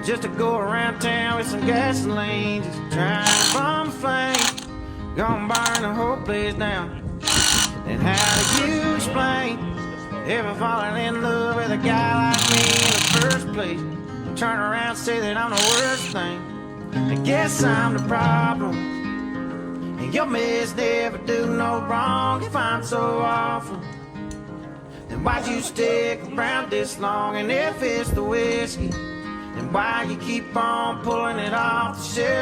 just to go around town with some gasoline, just trying to bum a flame, gonna burn the whole place down. And how do you explain ever falling in love with a guy like me in the first place? Turn around and say that I'm the worst thing. I guess I'm the problem, and your mess never do no wrong. If I'm so awful, then why'd you stick around this long? And if it's the whiskey, then why you keep on pulling it off the shelf?